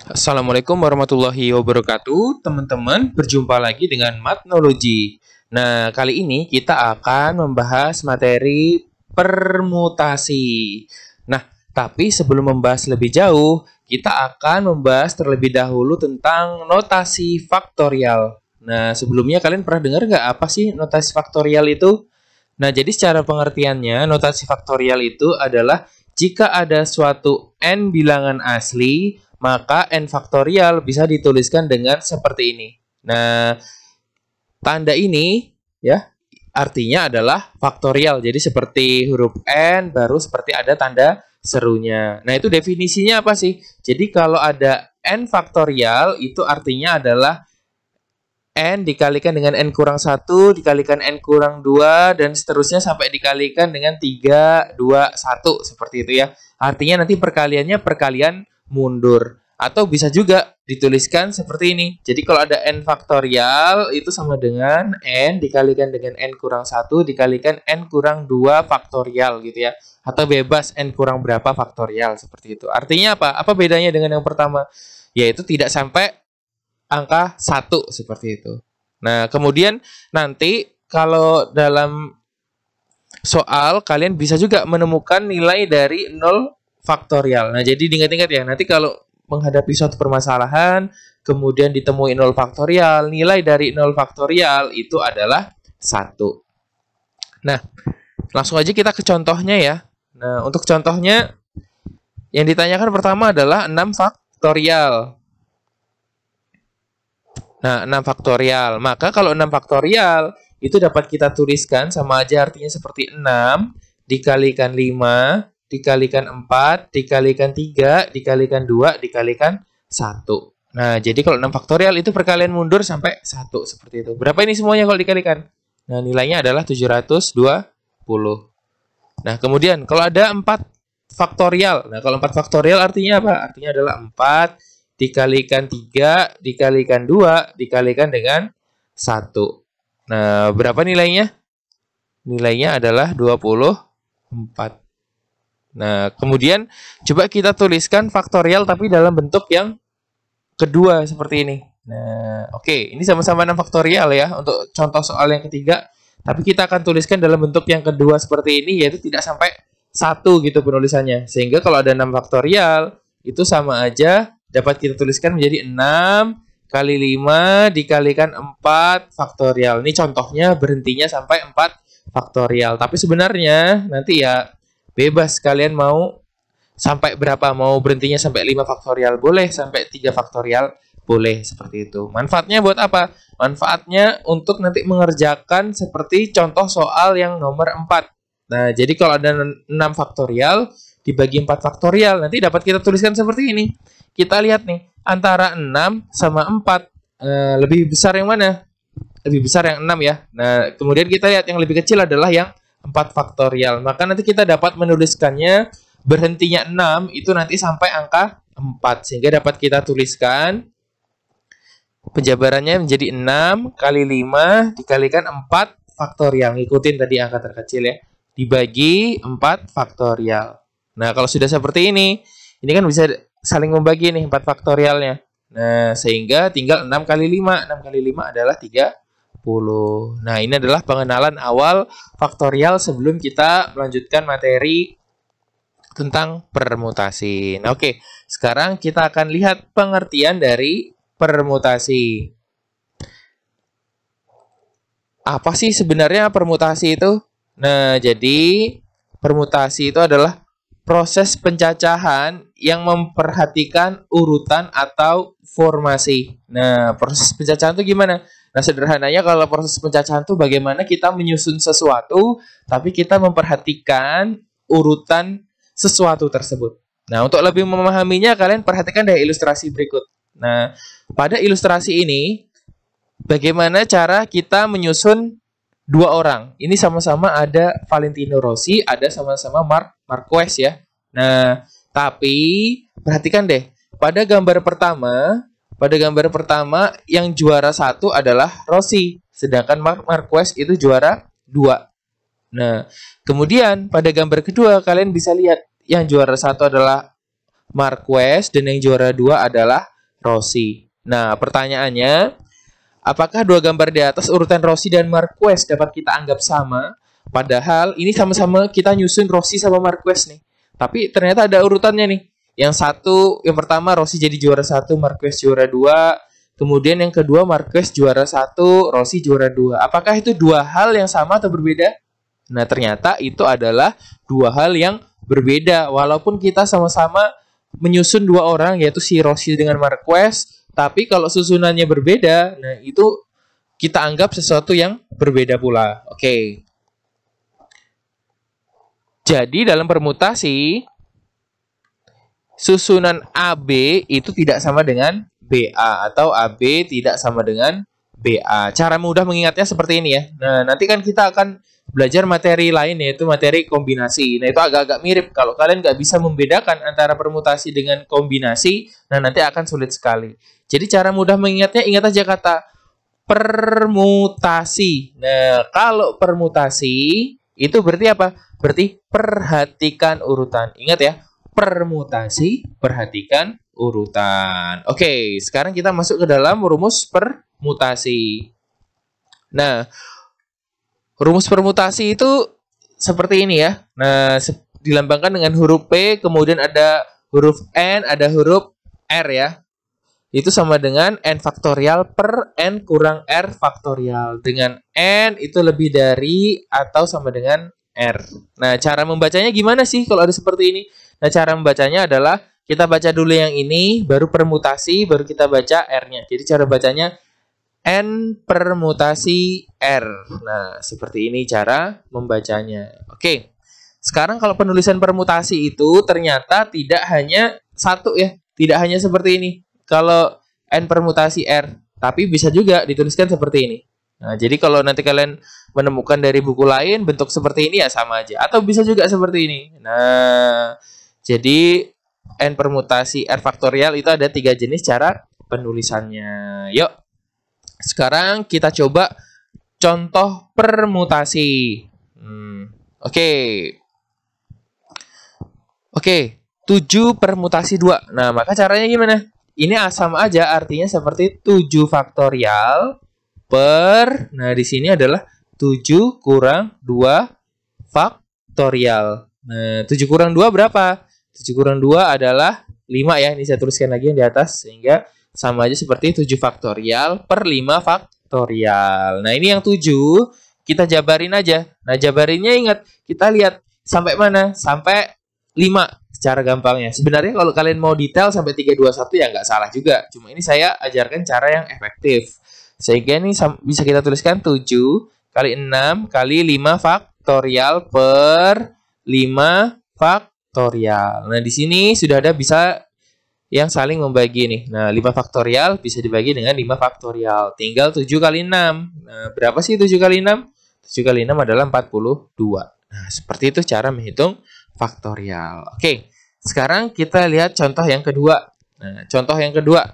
Assalamualaikum warahmatullahi wabarakatuh. Teman-teman, berjumpa lagi dengan Matnologi. Nah, kali ini kita akan membahas materi permutasi. Nah, tapi sebelum membahas lebih jauh, kita akan membahas terlebih dahulu tentang notasi faktorial. Nah, sebelumnya kalian pernah dengar nggak apa sih notasi faktorial itu? Nah, jadi secara pengertiannya, notasi faktorial itu adalah jika ada suatu n bilangan asli, maka n faktorial bisa dituliskan dengan seperti ini. Nah, tanda ini ya artinya adalah faktorial. Jadi seperti huruf n baru seperti ada tanda serunya. Nah, itu definisinya apa sih? Jadi kalau ada n faktorial itu artinya adalah n dikalikan dengan n kurang 1, dikalikan n kurang 2, dan seterusnya sampai dikalikan dengan 3, 2, 1. Seperti itu ya. Artinya nanti perkaliannya perkalian mundur. Atau bisa juga dituliskan seperti ini. Jadi kalau ada n faktorial, itu sama dengan n dikalikan dengan n kurang 1, dikalikan n kurang 2 faktorial gitu ya. Atau bebas n kurang berapa faktorial, seperti itu. Artinya apa? Apa bedanya dengan yang pertama? Yaitu tidak sampai angka 1 seperti itu. Nah, kemudian nanti kalau dalam soal kalian bisa juga menemukan nilai dari 0 faktorial. Nah, jadi diingat-ingat ya, nanti kalau menghadapi suatu permasalahan, kemudian ditemui 0 faktorial, nilai dari 0 faktorial itu adalah 1. Nah, langsung aja kita ke contohnya ya. Nah, untuk contohnya yang ditanyakan pertama adalah 6 faktorial. Nah, 6 faktorial. Maka kalau 6 faktorial itu dapat kita tuliskan sama aja artinya seperti 6 dikalikan 5 dikalikan 4 dikalikan 3 dikalikan 2 dikalikan 1. Nah, jadi kalau 6 faktorial itu perkalian mundur sampai 1 seperti itu. Berapa ini semuanya kalau dikalikan? Nah, nilainya adalah 720. Nah, kemudian kalau ada 4 faktorial. Nah, kalau 4 faktorial artinya apa? Artinya adalah 4 dikalikan 3, dikalikan 2, dikalikan dengan 1. Nah, berapa nilainya? Nilainya adalah 24. Nah, kemudian coba kita tuliskan faktorial tapi dalam bentuk yang kedua seperti ini. Nah, oke, ini sama-sama 6 faktorial ya untuk contoh soal yang ketiga. Tapi kita akan tuliskan dalam bentuk yang kedua seperti ini, yaitu tidak sampai 1 gitu penulisannya. Sehingga kalau ada 6 faktorial, itu sama aja dapat kita tuliskan menjadi 6 kali 5 dikalikan 4 faktorial. Ini contohnya berhentinya sampai 4 faktorial. Tapi sebenarnya nanti ya bebas kalian mau sampai berapa. Mau berhentinya sampai 5 faktorial boleh, sampai 3 faktorial boleh, seperti itu. Manfaatnya buat apa? Manfaatnya untuk nanti mengerjakan seperti contoh soal yang nomor 4. Nah, jadi kalau ada 6 faktorial dibagi 4 faktorial, nanti dapat kita tuliskan seperti ini. Kita lihat nih, antara 6 sama 4, lebih besar yang mana? Lebih besar yang 6 ya. Nah, kemudian kita lihat yang lebih kecil adalah yang 4 faktorial. Maka nanti kita dapat menuliskannya berhentinya 6 itu nanti sampai angka 4. Sehingga dapat kita tuliskan penjabarannya menjadi 6 kali 5 dikalikan 4 faktorial. Ngikutin tadi angka terkecil ya. Dibagi 4 faktorial. Nah, kalau sudah seperti ini kan bisa saling membagi nih 4 faktorialnya. Nah, sehingga tinggal 6 kali 5. 6 kali 5 adalah 30. Nah, ini adalah pengenalan awal faktorial sebelum kita melanjutkan materi tentang permutasi. Nah, oke. Sekarang kita akan lihat pengertian dari permutasi. Apa sih sebenarnya permutasi itu? Nah, jadi permutasi itu adalah proses pencacahan yang memperhatikan urutan atau formasi. Nah, proses pencacahan itu gimana? Nah, sederhananya kalau proses pencacahan itu bagaimana kita menyusun sesuatu, tapi kita memperhatikan urutan sesuatu tersebut. Nah, untuk lebih memahaminya, kalian perhatikan dari ilustrasi berikut. Nah, pada ilustrasi ini, bagaimana cara kita menyusun dua orang. Ini sama-sama ada Valentino Rossi, ada sama-sama Marc Marquez ya. Nah, tapi perhatikan deh, pada gambar pertama yang juara 1 adalah Rossi, sedangkan Marc Marquez itu juara 2. Nah, kemudian pada gambar kedua kalian bisa lihat yang juara 1 adalah Marquez dan yang juara 2 adalah Rossi. Nah, pertanyaannya, apakah dua gambar di atas urutan Rossi dan Marquez dapat kita anggap sama? Padahal ini sama-sama kita nyusun Rossi sama Marquez nih. Tapi ternyata ada urutannya nih. Yang pertama Rossi jadi juara 1, Marquez juara 2. Kemudian yang kedua Marquez juara 1, Rossi juara 2. Apakah itu dua hal yang sama atau berbeda? Nah, ternyata itu adalah dua hal yang berbeda. Walaupun kita sama-sama menyusun dua orang, yaitu si Rossi dengan Marquez, tapi kalau susunannya berbeda, nah itu kita anggap sesuatu yang berbeda pula. Oke. Jadi dalam permutasi, susunan AB itu tidak sama dengan BA atau AB tidak sama dengan BA. Cara mudah mengingatnya seperti ini ya. Nah, nanti kan kita akan belajar materi lain, yaitu materi kombinasi. Nah, itu agak-agak mirip. Kalau kalian nggak bisa membedakan antara permutasi dengan kombinasi, nah nanti akan sulit sekali. Jadi cara mudah mengingatnya, ingat aja kata permutasi. Nah, kalau permutasi itu berarti apa? Berarti perhatikan urutan. Ingat ya, permutasi, perhatikan urutan. Oke, sekarang kita masuk ke dalam rumus permutasi. Nah, rumus permutasi itu seperti ini ya. Nah, dilambangkan dengan huruf P, kemudian ada huruf N, ada huruf R ya. Itu sama dengan N faktorial per N kurang R faktorial. Dengan N itu lebih dari atau sama dengan R. Nah, cara membacanya gimana sih kalau ada seperti ini? Nah, cara membacanya adalah kita baca dulu yang ini, baru permutasi, baru kita baca R-nya. Jadi cara bacanya N permutasi R. Nah, seperti ini cara membacanya. Oke. Sekarang kalau penulisan permutasi itu ternyata tidak hanya satu ya. Tidak hanya seperti ini. Kalau N permutasi R. Tapi bisa juga dituliskan seperti ini. Nah, jadi kalau nanti kalian menemukan dari buku lain bentuk seperti ini ya sama aja. Atau bisa juga seperti ini. Nah, jadi N permutasi R faktorial itu ada 3 jenis cara penulisannya. Yuk. Sekarang kita coba contoh permutasi. Oke, 7 permutasi 2. Nah, maka caranya gimana? Ini sama aja, artinya seperti 7 faktorial per, nah di sini adalah 7 kurang 2 faktorial. Nah, 7 kurang 2 berapa? 7 kurang 2 adalah 5 ya. Ini saya tuliskan lagi yang di atas, sehingga sama aja seperti 7 faktorial per 5 faktorial. Nah, ini yang 7, kita jabarin aja. Nah, jabarinnya ingat, kita lihat sampai mana? Sampai 5 secara gampangnya. Sebenarnya kalau kalian mau detail sampai 321 ya nggak salah juga. Cuma ini saya ajarkan cara yang efektif. Sehingga ini bisa kita tuliskan 7 kali 6 kali 5 faktorial per 5 faktorial. Nah, di sini sudah ada bisa yang saling membagi nih. Nah, 5 faktorial bisa dibagi dengan 5 faktorial. Tinggal 7 kali 6. Nah, berapa sih 7 kali 6? 7 kali 6 adalah 42. Nah, seperti itu cara menghitung faktorial. Oke, sekarang kita lihat contoh yang kedua. Nah, contoh yang kedua,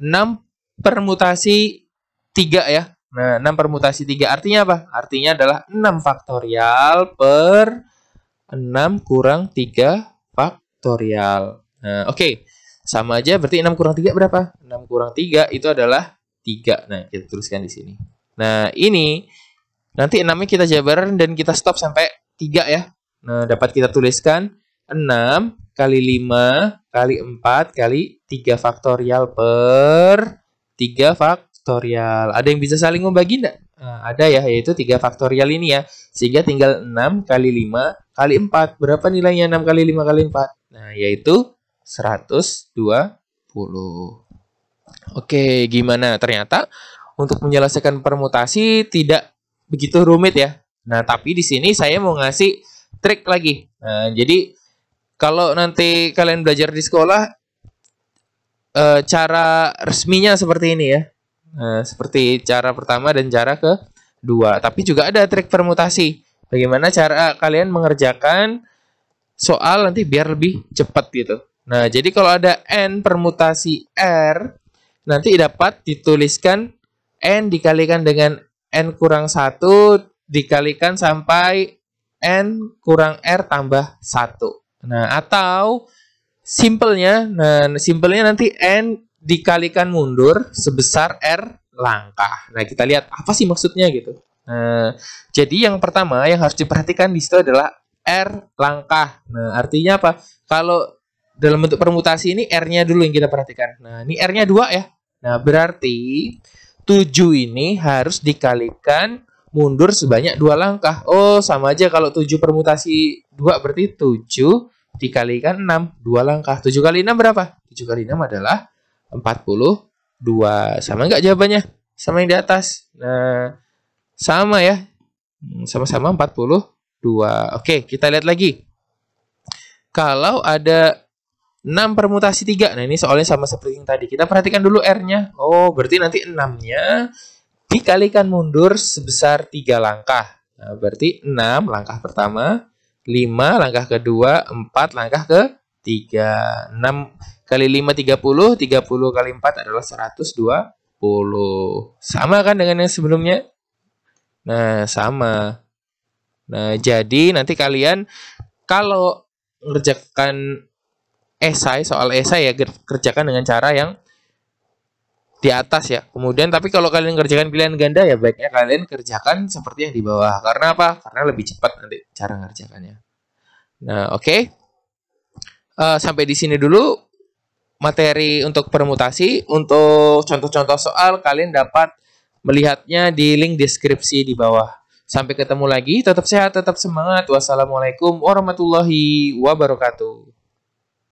6 permutasi 3 ya. Nah, 6 permutasi 3 artinya apa? Artinya adalah 6 faktorial per 6 kurang 3 faktorial. Nah, oke. Sama aja, berarti 6 kurang 3 berapa? 6 kurang 3 itu adalah 3. Nah, kita tuliskan di sini. Nah, ini nanti 6-nya kita jabarin dan kita stop sampai 3 ya. Nah, dapat kita tuliskan 6 kali 5 kali 4 kali 3 faktorial per 3 faktorial. Ada yang bisa saling membagi enggak? Nah, ada ya, yaitu 3 faktorial ini ya. Sehingga tinggal 6 kali 5 kali 4. Berapa nilainya 6 kali 5 kali 4? Nah, yaitu 120. Oke, gimana? Ternyata untuk menyelesaikan permutasi tidak begitu rumit ya. Nah, tapi di sini saya mau ngasih trik lagi. Nah, jadi kalau nanti kalian belajar di sekolah, cara resminya seperti ini ya. Nah, seperti cara pertama dan cara kedua. Tapi juga ada trik permutasi. Bagaimana cara kalian mengerjakan soal nanti biar lebih cepat gitu. Nah, jadi kalau ada N permutasi R, nanti dapat dituliskan N dikalikan dengan N kurang 1 dikalikan sampai N kurang R tambah 1. Nah, atau simpelnya nanti N dikalikan mundur sebesar R langkah. Nah, kita lihat apa sih maksudnya gitu. Nah, jadi yang pertama yang harus diperhatikan di situ adalah R langkah. Nah, artinya apa? Kalau dalam bentuk permutasi ini R-nya dulu yang kita perhatikan. Nah, ini R-nya 2 ya. Nah, berarti 7 ini harus dikalikan mundur sebanyak 2 langkah. Oh, sama aja kalau 7 permutasi 2 berarti 7 dikalikan 6, 2 langkah. 7 kali 6 berapa? 7 kali 6 adalah 42. Sama nggak jawabannya? Sama yang di atas. Nah, sama ya. Sama-sama 42. Oke, kita lihat lagi. Kalau ada 6 permutasi 3. Nah, ini soalnya sama seperti yang tadi. Kita perhatikan dulu R-nya. Oh, berarti nanti 6-nya dikalikan mundur sebesar 3 langkah. Nah, berarti 6 langkah pertama, 5 langkah kedua, 4 langkah ketiga. 6 kali 5 30, 30 kali 4 adalah 120. Sama kan dengan yang sebelumnya? Nah, sama. Nah, jadi nanti kalian kalau ngerjakan soal esai ya, kerjakan dengan cara yang di atas ya. Kemudian tapi kalau kalian kerjakan pilihan ganda ya baiknya kalian kerjakan seperti yang di bawah. Karena apa? Karena lebih cepat nanti cara ngerjakannya. Nah, oke. Sampai di sini dulu materi untuk permutasi. Untuk contoh-contoh soal kalian dapat melihatnya di link deskripsi di bawah. Sampai ketemu lagi, tetap sehat, tetap semangat. Wassalamualaikum warahmatullahi wabarakatuh.